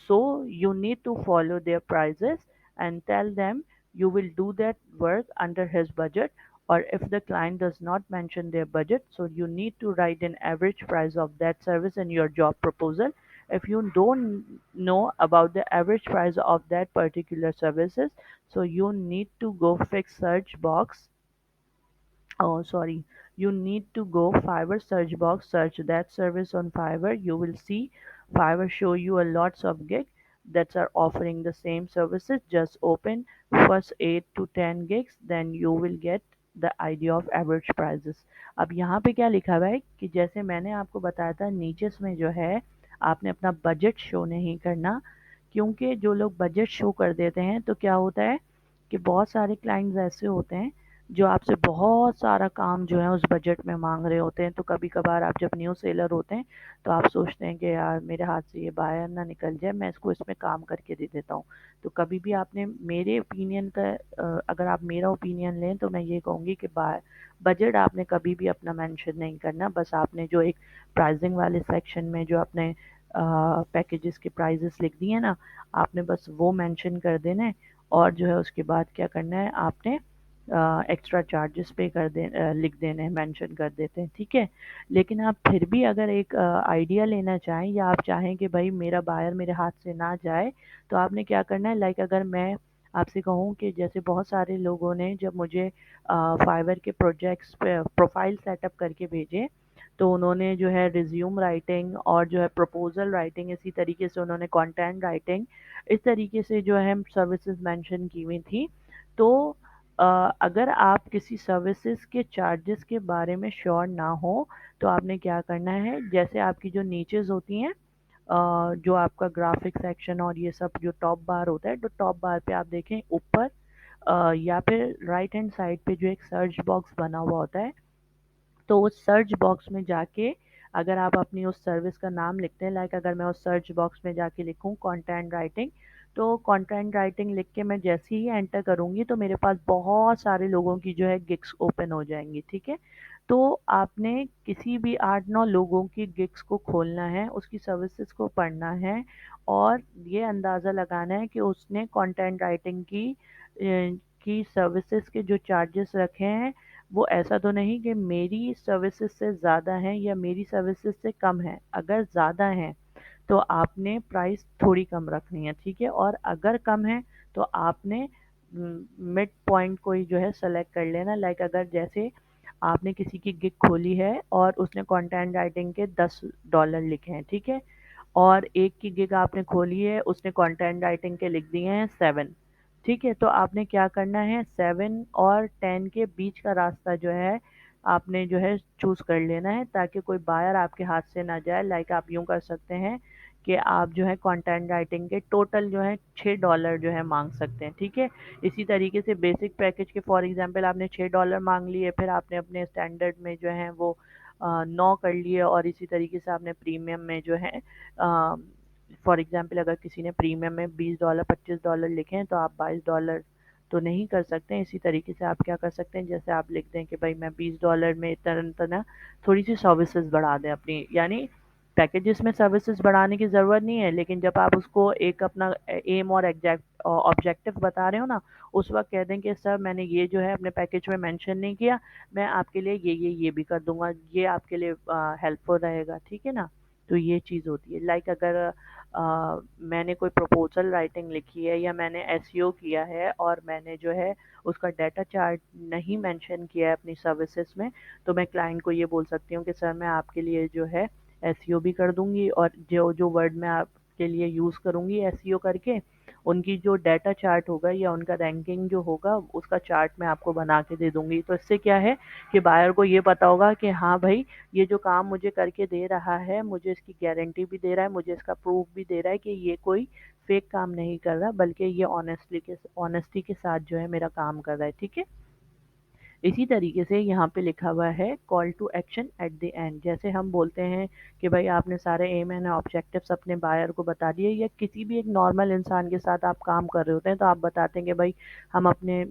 so you need to follow their prices and tell them you will do that work under his budget. Or if the client does not mention their budget, so you need to write an average price of that service in your job proposal. If you don't know about the average price of that particular services, so you need to go fix search box. Oh, sorry. You need to go Fiverr search box, search that service on Fiverr. You will see Fiverr show you a lots of gigs that are offering the same services. Just open first 8 to 10 gigs, then you will get the idea of average prices. अब यहाँ पे क्या लिखा हुआ है कि जैसे मैंने आपको बताया था नीचे में जो है आपने अपना बजट शो नहीं करना, क्योंकि जो लोग बजट शो कर देते हैं तो क्या होता है कि बहुत सारे क्लाइंट्स ऐसे होते हैं जो आपसे बहुत सारा काम जो है उस बजट में मांग रहे होते हैं। तो कभी कभार आप जब न्यू सेलर होते हैं तो आप सोचते हैं कि यार मेरे हाथ से ये बायर ना निकल जाए, मैं इसको इसमें काम करके दे देता हूँ। तो कभी भी आपने मेरे ओपिनियन का अगर आप मेरा ओपिनियन लें तो मैं ये कहूँगी कि बजट आपने कभी भी अपना मेंशन नहीं करना। बस आपने जो एक प्राइसिंग वाले सेक्शन में जो आपने पैकेजेस के प्राइजेस लिख दिए ना, आपने बस वो मेंशन कर देना है। और जो है उसके बाद क्या करना है, आपने एक्स्ट्रा चार्जेस पे कर दे लिख देने हैं, मेंशन कर देते हैं, ठीक है। लेकिन आप फिर भी अगर एक आइडिया लेना चाहें या आप चाहें कि भाई मेरा बायर मेरे हाथ से ना जाए, तो आपने क्या करना है, लाइक अगर मैं आपसे कहूँ कि जैसे बहुत सारे लोगों ने जब मुझे फाइवर के प्रोजेक्ट्स पे प्रोफाइल सेटअप करके भेजे, तो उन्होंने जो है रिज्यूम राइटिंग और जो है प्रपोजल राइटिंग, इसी तरीके से उन्होंने कंटेंट राइटिंग, इस तरीके से जो है सर्विसेज मेंशन की हुई थी। तो अगर आप किसी सर्विसेज के चार्जेस के बारे में श्योर ना हो तो आपने क्या करना है, जैसे आपकी जो नीचेस होती हैं जो आपका ग्राफिक सेक्शन और ये सब जो टॉप बार होता है, तो टॉप बार पे आप देखें ऊपर या फिर राइट हैंड साइड पे जो एक सर्च बॉक्स बना हुआ होता है, तो उस सर्च बॉक्स में जाके अगर आप अपनी उस सर्विस का नाम लिखते हैं, लाइक अगर मैं उस सर्च बॉक्स में जाके लिखूं कंटेंट राइटिंग, तो कंटेंट राइटिंग लिख के मैं जैसे ही एंटर करूंगी तो मेरे पास बहुत सारे लोगों की जो है गिग्स ओपन हो जाएंगी, ठीक है। तो आपने किसी भी 8-9 लोगों की गिग्स को खोलना है, उसकी सर्विसेज को पढ़ना है और ये अंदाज़ा लगाना है कि उसने कंटेंट राइटिंग की सर्विसेज के जो चार्जेस रखे हैं वो ऐसा तो नहीं कि मेरी सर्विसेज से ज़्यादा हैं या मेरी सर्विसेज से कम है। अगर ज़्यादा हैं तो आपने प्राइस थोड़ी कम रखनी है, ठीक है। और अगर कम है तो आपने मिड पॉइंट को ही जो है सेलेक्ट कर लेना। लाइक अगर जैसे आपने किसी की गिग खोली है और उसने कंटेंट राइटिंग के $10 लिखे हैं, ठीक है। और एक की गिग आपने खोली है, उसने कंटेंट राइटिंग के लिख दिए हैं 7, ठीक है। तो आपने क्या करना है, 7 और 10 के बीच का रास्ता जो है आपने जो है चूज़ कर लेना है, ताकि कोई बायर आपके हाथ से ना जाए। लाइक आप यूँ कर सकते हैं कि आप जो है कंटेंट राइटिंग के टोटल जो है $6 जो है मांग सकते हैं, ठीक है। इसी तरीके से बेसिक पैकेज के फॉर एग्जांपल आपने $6 मांग लिए, फिर आपने अपने स्टैंडर्ड में जो है वो 9 कर लिए, और इसी तरीके से आपने प्रीमियम में जो है फॉर एग्जांपल अगर किसी ने प्रीमियम में $20 $25 लिखे हैं तो आप $22 तो नहीं कर सकते हैं। इसी तरीके से आप क्या कर सकते हैं, जैसे आप लिख दें कि भाई मैं $20 में इतना इतना थोड़ी सी सर्विसेज बढ़ा दें अपनी, यानी पैकेजेस में सर्विसेज बढ़ाने की ज़रूरत नहीं है, लेकिन जब आप उसको एक अपना एम और एग्जैक्ट ऑब्जेक्टिव बता रहे हो ना, उस वक्त कह दें कि सर मैंने ये जो है अपने पैकेज में मेंशन नहीं किया, मैं आपके लिए ये भी कर दूंगा, ये आपके लिए हेल्पफुल रहेगा, ठीक है ना। तो ये चीज़ होती है। लाइक अगर मैंने कोई प्रपोजल राइटिंग लिखी है या मैंने एसईओ किया है और मैंने जो है उसका डाटा चार्ट नहीं मेंशन किया है अपनी सर्विसेज में, तो मैं क्लाइंट को ये बोल सकती हूँ कि सर मैं आपके लिए जो है एसईओ भी कर दूंगी, और जो जो वर्ड मैं आपके लिए यूज़ करूंगी एसईओ करके, उनकी जो डाटा चार्ट होगा या उनका रैंकिंग जो होगा उसका चार्ट मैं आपको बना के दे दूंगी। तो इससे क्या है कि बायर को ये पता होगा कि हाँ भाई ये जो काम मुझे करके दे रहा है, मुझे इसकी गारंटी भी दे रहा है, मुझे इसका प्रूफ भी दे रहा है कि ये कोई फेक काम नहीं कर रहा, बल्कि ये ऑनेस्टी के साथ जो है मेरा काम कर रहा है, ठीक है। इसी तरीके से यहाँ पे लिखा हुआ है call to action at the end. जैसे हम बोलते हैं कि भाई आपने सारे एम एंड ऑब्जेक्टिव्स अपने बायर को बता दिए, या किसी भी एक नॉर्मल इंसान के साथ आप काम कर रहे होते हैं तो आप बताते हैं कि भाई हम अपने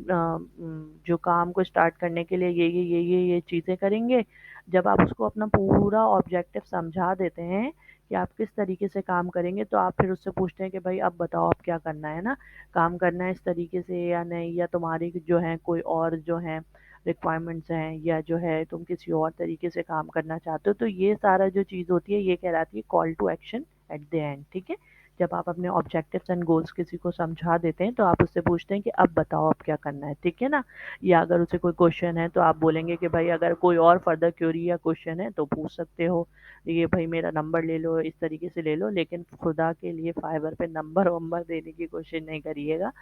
जो काम को स्टार्ट करने के लिए ये चीज़ें करेंगे। जब आप उसको अपना पूरा ऑब्जेक्टिव समझा देते हैं कि आप किस तरीके से काम करेंगे, तो आप फिर उससे पूछते हैं कि भाई अब बताओ अब क्या करना है ना, काम करना है इस तरीके से या नहीं, या तुम्हारी जो है कोई और जो है रिक्वायरमेंट्स हैं, या जो है तुम किसी और तरीके से काम करना चाहते हो। तो ये सारा जो चीज़ होती है ये कहलाती है call to action at the end, ठीक है। जब आप अपने ऑब्जेक्टिव्स एंड गोल्स किसी को समझा देते हैं तो आप उससे पूछते हैं कि अब बताओ अब क्या करना है, ठीक है ना। या अगर उसे कोई क्वेश्चन है तो आप बोलेंगे कि भाई अगर कोई और फर्दर क्वेरी या क्वेश्चन है तो पूछ सकते हो, ये भाई मेरा नंबर ले लो, इस तरीके से ले लो। लेकिन खुदा के लिए फाइवर पे नंबर वंबर देने की कोशिश नहीं करिएगा,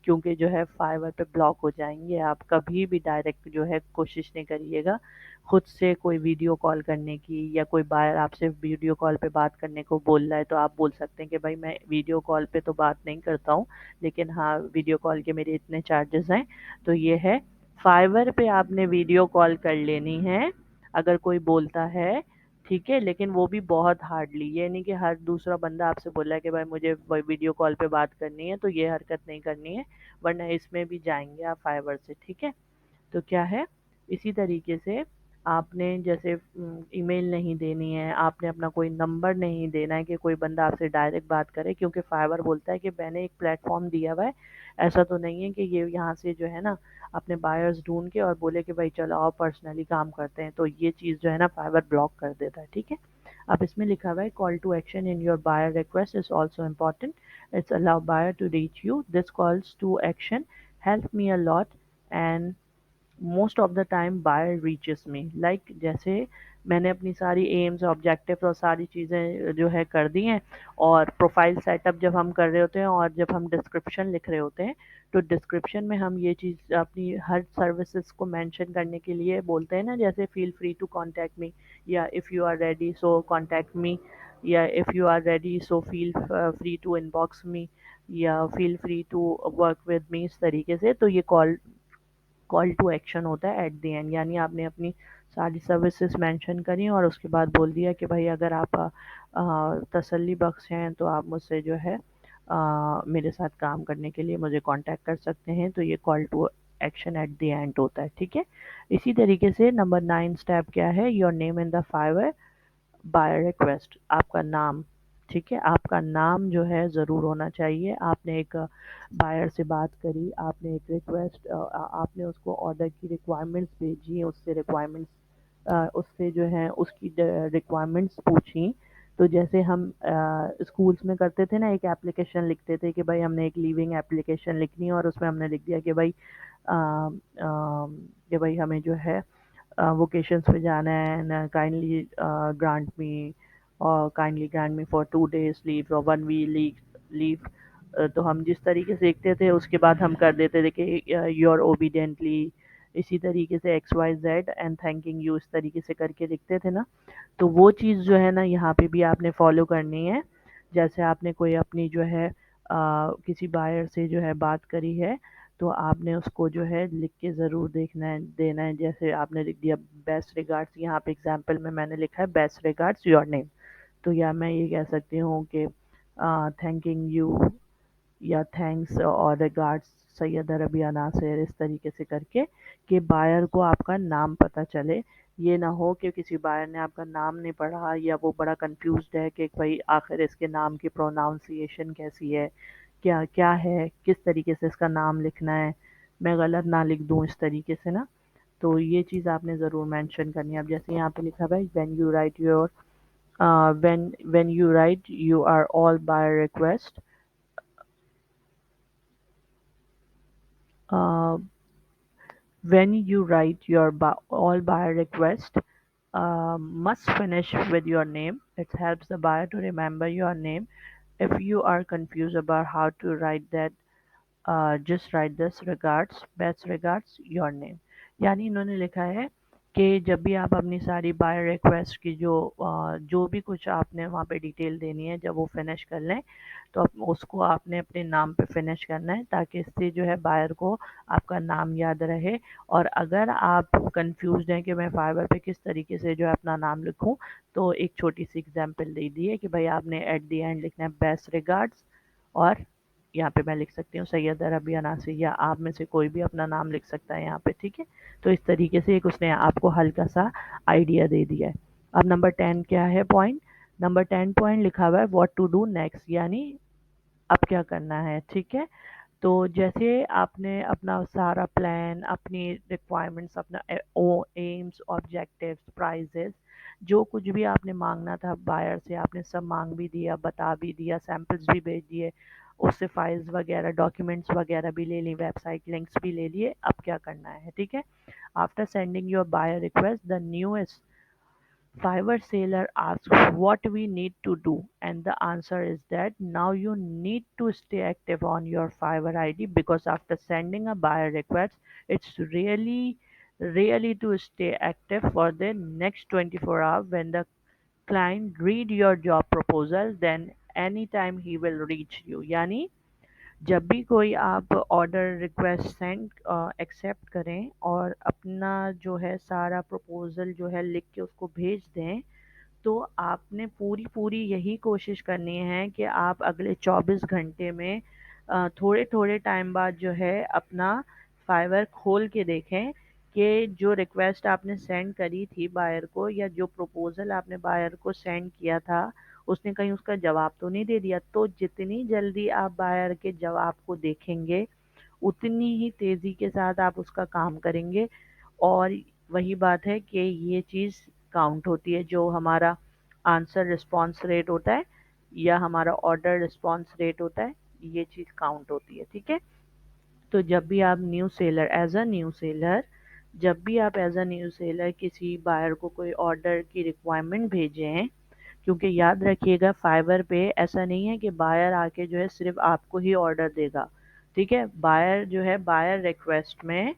क्योंकि जो है फाइवर पे ब्लॉक हो जाएंगे। आप कभी भी डायरेक्ट जो है कोशिश नहीं करिएगा खुद से कोई वीडियो कॉल करने की, या कोई बायर आपसे वीडियो कॉल पे बात करने को बोल रहा है तो आप बोल सकते हैं कि भाई मैं वीडियो कॉल पे तो बात नहीं करता हूँ, लेकिन हाँ वीडियो कॉल के मेरे इतने चार्जेस हैं। तो ये है, फाइवर पे आपने वीडियो कॉल कर लेनी है अगर कोई बोलता है, ठीक है। लेकिन वो भी बहुत हार्डली, ये नहीं कि हर दूसरा बंदा आपसे बोला है कि भाई मुझे वीडियो कॉल पे बात करनी है तो ये हरकत नहीं करनी है, वरना इसमें भी जाएंगे आप फाइवर से, ठीक है। तो क्या है, इसी तरीके से आपने जैसे ईमेल नहीं देनी है, आपने अपना कोई नंबर नहीं देना है कि कोई बंदा आपसे डायरेक्ट बात करे, क्योंकि फाइवर बोलता है कि मैंने एक प्लेटफॉर्म दिया हुआ है, ऐसा तो नहीं है कि ये यहाँ से जो है ना अपने बायर्स ढूंढ के और बोले कि भाई चलो आओ पर्सनली काम करते हैं। तो ये चीज़ जो है ना फाइवर ब्लॉक कर देता है, ठीक है। अब इसमें लिखा हुआ है call to action in your buyer request is also important, it's allow buyer to reach you, this calls to action help me a lot and most of the time buyer reaches me. Like जैसे मैंने अपनी सारी AIIMS objective और सारी चीज़ें जो है कर दी हैं, और प्रोफाइल सेटअप जब हम कर रहे होते हैं और जब हम डिस्क्रिप्शन लिख रहे होते हैं, तो डिस्क्रिप्शन में हम ये चीज़ अपनी हर सर्विसेज को मेंशन करने के लिए बोलते हैं ना, जैसे feel free to contact me, या if you are ready so contact me, या if you are ready so feel free to inbox me, या feel free to work with me, इस तरीके से। तो ये कॉल टू एक्शन होता है एट द एंड, यानी आपने अपनी सारी सर्विसेज मेंशन करी और उसके बाद बोल दिया कि भाई अगर आप तसल्ली बख्श हैं तो आप मुझसे जो है मेरे साथ काम करने के लिए मुझे कांटेक्ट कर सकते हैं। तो ये call to action at the end होता है, ठीक है। इसी तरीके से नंबर 9 स्टेप क्या है, your name in the Fiverr by request, आपका नाम, ठीक है। आपका नाम जो है ज़रूर होना चाहिए। आपने एक बायर से बात करी, आपने एक रिक्वेस्ट आपने उसको ऑर्डर की रिक्वायरमेंट्स भेजी, उससे रिक्वायरमेंट्स उससे जो है उसकी रिक्वायरमेंट्स पूछी। तो जैसे हम स्कूल्स में करते थे ना, एक एप्लीकेशन लिखते थे कि भाई हमने एक लीविंग एप्लीकेशन लिखनी है, और उसमें हमने लिख दिया कि भाई हमें जो है वोकेशंस पे जाना है and kindly grant me for 2 days leave और 1 week लीव। तो हम जिस तरीके से लिखते थे उसके बाद हम कर देते थे कि योर ओबीडियंटली, इसी तरीके से XYZ एंड थैंकिंग यू, इस तरीके से करके लिखते थे ना। तो वो चीज़ जो है ना यहाँ पे भी आपने फॉलो करनी है। जैसे आपने कोई अपनी जो है किसी बायर से जो है बात करी है, तो आपने उसको जो है लिख के ज़रूर देखना है देना है। जैसे आपने लिख दिया बेस्ट रिगार्ड्स, यहाँ पे एग्जांपल में मैंने लिखा है बेस्ट रिगार्ड्स योर नेम। तो या मैं ये कह सकती हूँ कि थैंकिंग यू, या थैंक्स और रिगार्ड्स सैयद अरबिया नासिर, इस तरीके से करके कि बायर को आपका नाम पता चले। ये ना हो कि किसी बायर ने आपका नाम नहीं पढ़ा या वो बड़ा कंफ्यूज्ड है कि भाई आखिर इसके नाम की प्रोनाउंसिएशन कैसी है, क्या क्या है, किस तरीके से इसका नाम लिखना है, मैं गलत ना लिख दूँ इस तरीके से ना। तो ये चीज़ आपने ज़रूर मेंशन करनी है। अब जैसे यहाँ पे लिखा हुआ है when you write you are all by request, uh, when you write your all buyer request must finish with your name. It helps the buyer to remember your name. If you are confused about how to write that, just write this regards, best regards your name। यानी इन्होंने लिखा है कि जब भी आप अपनी सारी बाय रिक्वेस्ट की जो भी कुछ आपने वहाँ पे डिटेल देनी है, जब वो फिनिश कर लें तो उसको आपने अपने नाम पे फिनिश करना है, ताकि इससे जो है बायर को आपका नाम याद रहे। और अगर आप कंफ्यूज हैं कि मैं फाइवर पे किस तरीके से जो है अपना नाम लिखूं, तो एक छोटी सी एग्जांपल दे दी है कि भाई आपने एट द एंड लिखना है बेस्ट रिगार्ड्स, और यहाँ पे मैं लिख सकती हूँ सैयद अरबी अनासी, या आप में से कोई भी अपना नाम लिख सकता है यहाँ पे, ठीक है। तो इस तरीके से एक उसने आपको हल्का सा आइडिया दे दिया है। अब नंबर 10 क्या है पॉइंट, नंबर 10 पॉइंट लिखा हुआ है व्हाट टू डू नेक्स्ट, यानी अब क्या करना है, ठीक है। तो जैसे आपने अपना सारा प्लान, अपनी रिक्वायरमेंट्स, अपना एम्स, ऑब्जेक्टिव्स, प्राइजेस, जो कुछ भी आपने मांगना था बायर से, आपने सब मांग भी दिया, बता भी दिया, सैम्पल्स भी भेज दिए, उससे फाइल्स वगैरह, डॉक्यूमेंट्स वगैरह भी ले ली, वेबसाइट लिंक्स भी ले लिए। अब क्या करना है, ठीक है। After sending your buyer request, the newest Fiverr seller asks what we need to do, and the answer is that now you need to stay active on your Fiverr ID, because after sending a buyer request, it's really to stay active for the next 24 hours. When the client read your job proposal, then anytime he will reach you. यानी जब भी कोई आप order request send accept करें और अपना जो है सारा प्रपोजल जो है लिख के उसको भेज दें, तो आपने पूरी पूरी यही कोशिश करनी है कि आप अगले 24 घंटे में थोड़े थोड़े टाइम बाद जो है अपना फाइवर खोल के देखें कि जो रिक्वेस्ट आपने सेंड करी थी बायर को, या जो प्रपोजल आपने बायर को सेंड किया था, उसने कहीं उसका जवाब तो नहीं दे दिया। तो जितनी जल्दी आप बायर के जवाब को देखेंगे, उतनी ही तेज़ी के साथ आप उसका काम करेंगे। और वही बात है कि ये चीज़ काउंट होती है, जो हमारा आंसर रिस्पॉन्स रेट होता है या हमारा ऑर्डर रिस्पॉन्स रेट होता है, ये चीज़ काउंट होती है, ठीक है। तो जब भी आप new seller as a new seller जब भी आप एज अ न्यू सेलर किसी बायर को कोई ऑर्डर की रिक्वायरमेंट भेजें, क्योंकि याद रखिएगा फाइवर पे ऐसा नहीं है कि बायर आके जो है सिर्फ आपको ही ऑर्डर देगा, ठीक है। बायर जो है बायर रिक्वेस्ट में,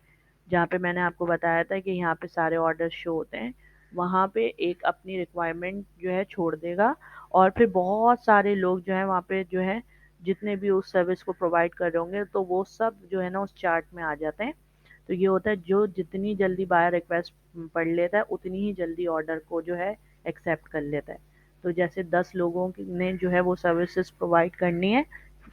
जहाँ पे मैंने आपको बताया था कि यहाँ पे सारे ऑर्डर शो होते हैं, वहाँ पे एक अपनी रिक्वायरमेंट जो है छोड़ देगा, और फिर बहुत सारे लोग जो है वहाँ पे जो है जितने भी उस सर्विस को प्रोवाइड कर रहे होंगे, तो वो सब जो है ना उस चार्ट में आ जाते हैं। तो ये होता है, जो जितनी जल्दी बायर रिक्वेस्ट पढ़ लेता है, उतनी ही जल्दी ऑर्डर को जो है एक्सेप्ट कर लेता है। तो जैसे 10 लोगों ने जो है वो सर्विसेज प्रोवाइड करनी है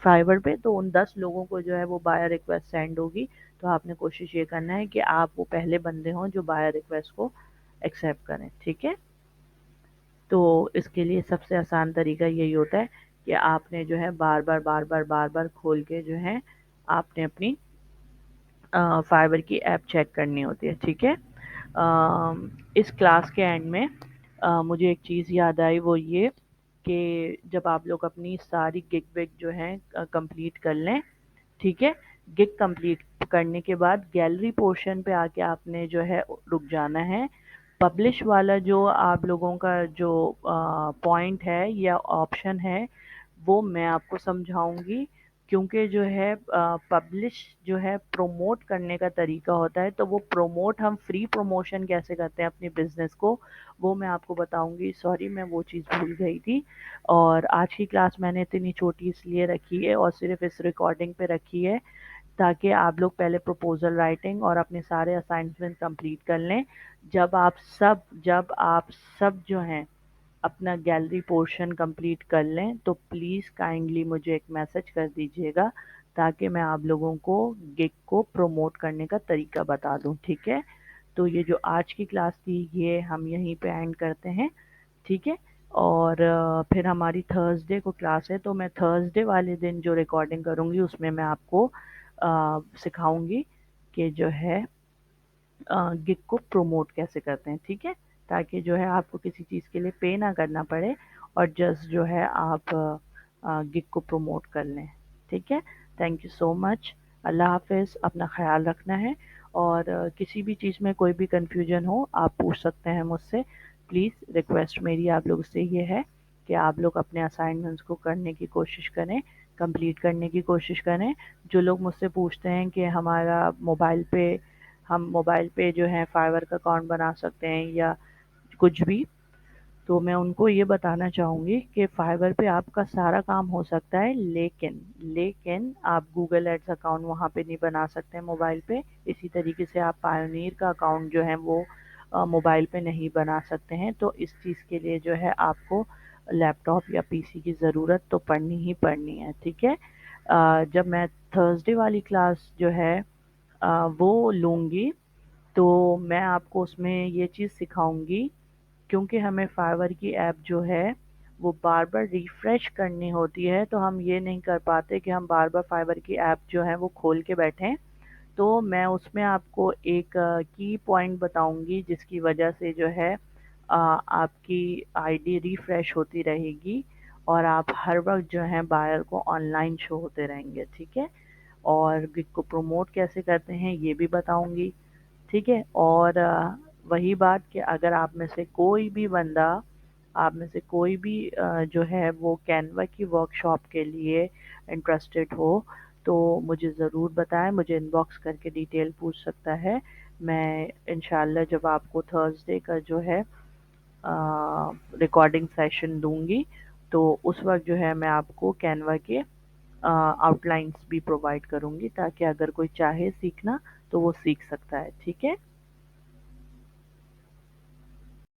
फाइवर पे, तो उन 10 लोगों को जो है वो बायर रिक्वेस्ट सेंड होगी। तो आपने कोशिश ये करना है कि आप वो पहले बंदे हों जो बायर रिक्वेस्ट को एक्सेप्ट करें, ठीक है। तो इसके लिए सबसे आसान तरीका यही होता है कि आपने जो है बार बार खोल के जो है आपने अपनी फाइवर की ऐप चेक करनी होती है, ठीक है। इस क्लास के एंड में मुझे एक चीज़ याद आई, वो ये कि जब आप लोग अपनी सारी गिग विग जो है कंप्लीट कर लें, ठीक है, गिग कंप्लीट करने के बाद गैलरी पोर्शन पे आके आपने जो है रुक जाना है। पब्लिश वाला जो आप लोगों का जो पॉइंट है या ऑप्शन है, वो मैं आपको समझाऊंगी, क्योंकि जो है पब्लिश जो है प्रोमोट करने का तरीका होता है। तो वो प्रोमोट, हम फ्री प्रमोशन कैसे करते हैं अपने बिजनेस को, वो मैं आपको बताऊंगी। सॉरी, मैं वो चीज़ भूल गई थी। और आज की क्लास मैंने इतनी छोटी इसलिए रखी है और सिर्फ इस रिकॉर्डिंग पे रखी है, ताकि आप लोग पहले प्रपोजल राइटिंग और अपने सारे असाइनमेंट कंप्लीट कर लें। जब आप सब जो हैं अपना गैलरी पोर्शन कंप्लीट कर लें, तो प्लीज़ काइंडली मुझे एक मैसेज कर दीजिएगा, ताकि मैं आप लोगों को गिग को प्रमोट करने का तरीका बता दूं, ठीक है। तो ये जो आज की क्लास थी, ये हम यहीं पे एंड करते हैं, ठीक है। और फिर हमारी थर्सडे को क्लास है, तो मैं थर्सडे वाले दिन जो रिकॉर्डिंग करूँगी उसमें मैं आपको सिखाऊंगी कि जो है गिग को प्रमोट कैसे करते हैं, ठीक है। ताकि जो है आपको किसी चीज़ के लिए पे ना करना पड़े, और जस्ट जो है आप गिग को प्रमोट कर लें, ठीक है। Thank you so much. अल्लाह हाफ़िज़, अपना ख़्याल रखना है। और किसी भी चीज़ में कोई भी कन्फ्यूजन हो आप पूछ सकते हैं मुझसे। प्लीज़ रिक्वेस्ट मेरी आप लोग से ये है कि आप लोग अपने असाइनमेंट्स को करने की कोशिश करें, कंप्लीट करने की कोशिश करें। जो लोग मुझसे पूछते हैं कि हमारा मोबाइल पे हम मोबाइल पे जो है फाइवर का अकाउंट बना सकते हैं या कुछ भी। तो मैं उनको ये बताना चाहूँगी कि फाइवर पे आपका सारा काम हो सकता है, लेकिन लेकिन आप गूगल एड्स अकाउंट वहाँ पे नहीं बना सकते मोबाइल पे। इसी तरीके से आप पायोनियर का अकाउंट जो है वो मोबाइल पे नहीं बना सकते हैं। तो इस चीज़ के लिए जो है आपको लैपटॉप या पीसी की ज़रूरत तो पड़नी ही पड़नी है, ठीक है। जब मैं थर्सडे वाली क्लास जो है वो लूँगी, तो मैं आपको उसमें ये चीज़ सिखाऊंगी, क्योंकि हमें फाइवर की ऐप जो है वो बार बार रिफ्रेश करनी होती है। तो हम ये नहीं कर पाते कि हम बार बार फाइवर की ऐप जो है वो खोल के बैठें। तो मैं उसमें आपको एक की पॉइंट बताऊंगी जिसकी वजह से जो है आपकी आईडी रिफ्रेश होती रहेगी और आप हर वक्त जो है बायर को ऑनलाइन शो होते रहेंगे, ठीक है। और गिग को प्रमोट कैसे करते हैं ये भी बताऊंगी, ठीक है। और वही बात कि अगर आप में से कोई भी बंदा, आप में से कोई भी जो है वो कैनवा की वर्कशॉप के लिए इंटरेस्टेड हो, तो मुझे ज़रूर बताएं, मुझे इनबॉक्स करके डिटेल पूछ सकता है। मैं इंशाल्लाह जब आपको थर्सडे का जो है रिकॉर्डिंग सेशन दूंगी, तो उस वक्त जो है मैं आपको कैनवा के आउटलाइंस भी प्रोवाइड करूंगी, ताकि अगर कोई चाहे सीखना तो वो सीख सकता है, ठीक है।